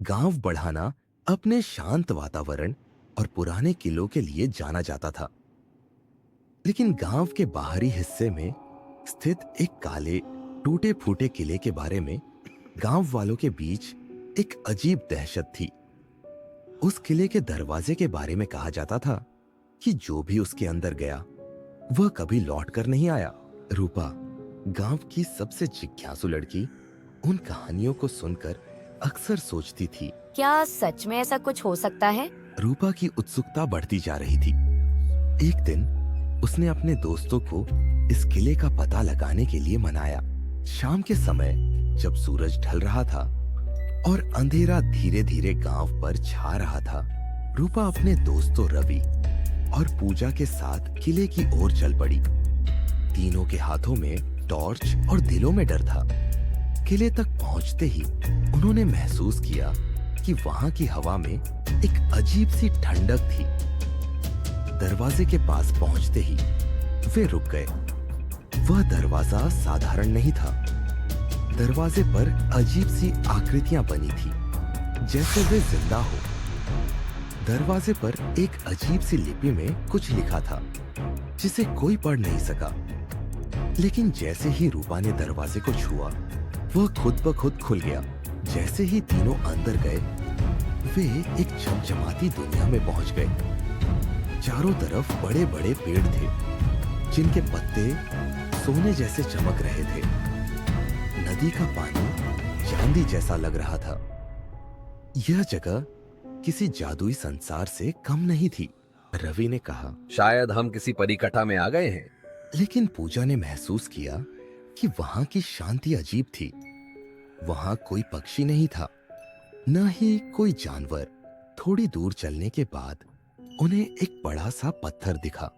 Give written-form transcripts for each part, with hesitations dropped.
गांव बढ़ाना अपने शांत वातावरण और पुराने किलों के लिए जाना जाता था। लेकिन गांव के बाहरी हिस्से में स्थित एक काले टूटे फूटे किले के बारे में गांव वालों के बीच एक अजीब दहशत थी। उस किले के दरवाजे के बारे में कहा जाता था कि जो भी उसके अंदर गया वह कभी लौट कर नहीं आया। रूपा, गांव की सबसे जिज्ञासु लड़की, उन कहानियों को सुनकर अक्सर सोचती थी। क्या सच में ऐसा कुछ हो सकता है? रूपा की उत्सुकता बढ़ती जा रही थी। एक दिन उसने अपने दोस्तों को इस किले का पता लगाने के लिए मनाया। शाम के समय जब सूरज ढल रहा था और अंधेरा धीरे धीरे गांव पर छा रहा था, रूपा अपने दोस्तों रवि और पूजा के साथ किले की ओर चल पड़ी। तीनों के हाथों में टॉर्च और दिलों में डर था। किले तक पहुंचते ही उन्होंने महसूस किया कि वहां की हवा में एक अजीब सी ठंडक थी। दरवाजे के पास पहुंचते ही वे रुक गए। वह दरवाजा साधारण नहीं था। दरवाजे पर अजीब सी आकृतियां बनी थी, जैसे वे जिंदा हो। दरवाजे पर एक अजीब सी लिपि में कुछ लिखा था, जिसे कोई पढ़ नहीं सका। लेकिन जैसे ही रूपा ने दरवाजे को छुआ, वह खुद ब खुद खुल गया। जैसे ही तीनों अंदर गए, वे एक चमचमाती दुनिया में पहुंच गए। चारों तरफ बड़े बड़े पेड़ थे, जिनके पत्ते सोने जैसे चमक रहे थे। नदी का पानी चांदी जैसा लग रहा था। यह जगह किसी जादुई संसार से कम नहीं थी। रवि ने कहा, शायद हम किसी परिकथा में आ गए हैं। लेकिन पूजा ने महसूस किया कि वहां की शांति अजीब थी। वहां कोई पक्षी नहीं था, न ही कोई जानवर। थोड़ी दूर चलने के बाद उन्हें एक बड़ा सा पत्थर दिखा,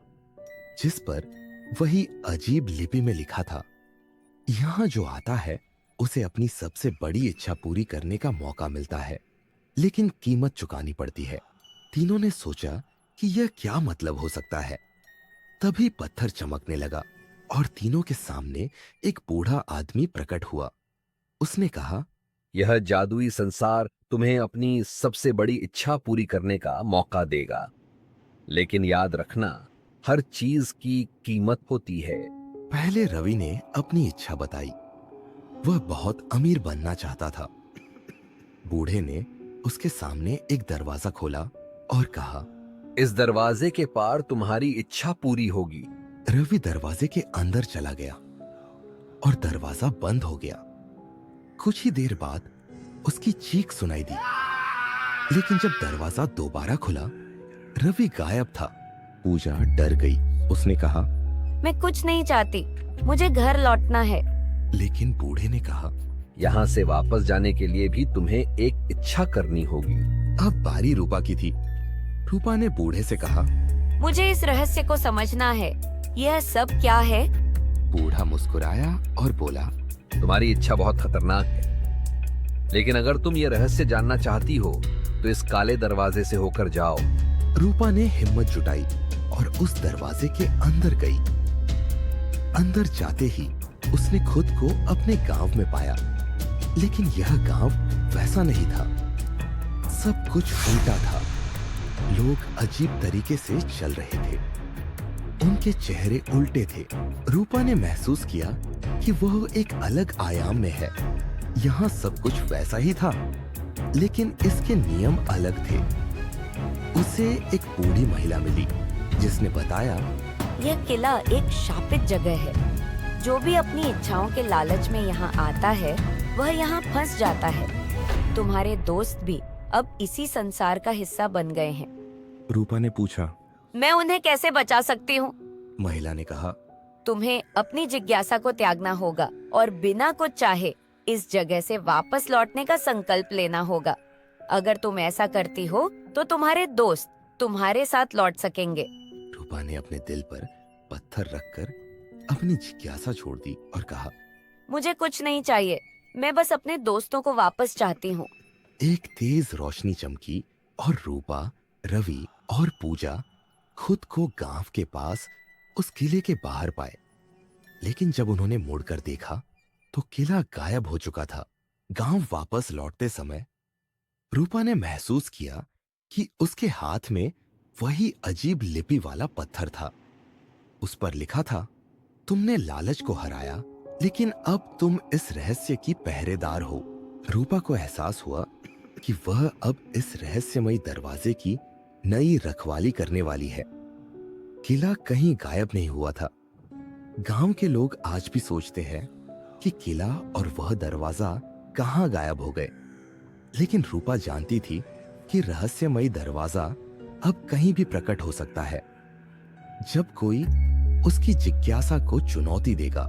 जिस पर वही अजीब लिपि में लिखा था, यहाँ जो आता है उसे अपनी सबसे बड़ी इच्छा पूरी करने का मौका मिलता है, लेकिन कीमत चुकानी पड़ती है। तीनों ने सोचा कि यह क्या मतलब हो सकता है। तभी पत्थर चमकने लगा और तीनों के सामने एक बूढ़ा आदमी प्रकट हुआ। उसने कहा, यह जादुई संसार तुम्हें अपनी सबसे बड़ी इच्छा पूरी करने का मौका देगा, लेकिन याद रखना, हर चीज की कीमत होती है। पहले रवि ने अपनी इच्छा बताई। वह बहुत अमीर बनना चाहता था। बूढ़े ने उसके सामने एक दरवाजा खोला और कहा, इस दरवाजे के पार तुम्हारी इच्छा पूरी होगी। रवि दरवाजे के अंदर चला गया और दरवाजा बंद हो गया। कुछ ही देर बाद उसकी चीख सुनाई दी, लेकिन जब दरवाजा दोबारा खुला, रवि गायब था। पूजा डर गई। उसने कहा, मैं कुछ नहीं चाहती, मुझे घर लौटना है। लेकिन बूढ़े ने कहा, यहाँ से वापस जाने के लिए भी तुम्हें एक इच्छा करनी होगी। अब बारी रूपा की थी। रूपा ने बूढ़े से कहा, मुझे इस रहस्य को समझना है। यह सब क्या है? बूढ़ा मुस्कुराया और बोला, तुम्हारी इच्छा बहुत खतरनाक है, लेकिन अगर तुम ये रहस्य जानना चाहती हो तो इस काले दरवाजे से होकर जाओ। रूपा ने हिम्मत जुटाई और उस दरवाजे के अंदर गई। अंदर जाते ही उसने खुद को अपने गांव में पाया, लेकिन यह गांव वैसा नहीं था। सब कुछ उल्टा था। लोग अजीब तरीके से चल रहे थे। उनके चेहरे उल्टे थे। रूपा ने महसूस किया कि वह एक अलग आयाम में है। यहाँ सब कुछ वैसा ही था, लेकिन इसके नियम अलग थे। उसे एक बूढ़ी महिला मिली, जिसने बताया, यह किला एक शापित जगह है। जो भी अपनी इच्छाओं के लालच में यहाँ आता है, वह यहाँ फंस जाता है। तुम्हारे दोस्त भी अब इसी संसार का हिस्सा बन गए हैं। रूपा ने पूछा, मैं उन्हें कैसे बचा सकती हूँ? महिला ने कहा, तुम्हें अपनी जिज्ञासा को त्यागना होगा और बिना कुछ चाहे इस जगह से वापस लौटने का संकल्प लेना होगा। अगर तुम ऐसा करती हो तो तुम्हारे दोस्त तुम्हारे साथ लौट सकेंगे। रूपा ने अपने दिल पर पत्थर रखकर अपनी जिज्ञासा छोड़ दी और कहा, मुझे कुछ नहीं चाहिए, मैं बस अपने दोस्तों को वापस चाहती हूँ। एक तेज रोशनी चमकी और रूपा, रवि और पूजा खुद को गांव के पास उस किले के बाहर पाए। लेकिन जब उन्होंने मुड़कर देखा तो किला गायब हो चुका था। गांव वापस लौटते समय रूपा ने महसूस किया कि उसके हाथ में वही अजीब लिपि वाला पत्थर था। उस पर लिखा था, तुमने लालच को हराया, लेकिन अब तुम इस रहस्य की पहरेदार हो। रूपा को एहसास हुआ कि वह अब इस रहस्यमयी दरवाजे की नई रखवाली करने वाली है। किला कहीं गायब नहीं हुआ था। गांव के लोग आज भी सोचते हैं कि किला और वह दरवाजा कहां गायब हो गए, लेकिन रूपा जानती थी कि रहस्यमयी दरवाजा अब कहीं भी प्रकट हो सकता है, जब कोई उसकी जिज्ञासा को चुनौती देगा।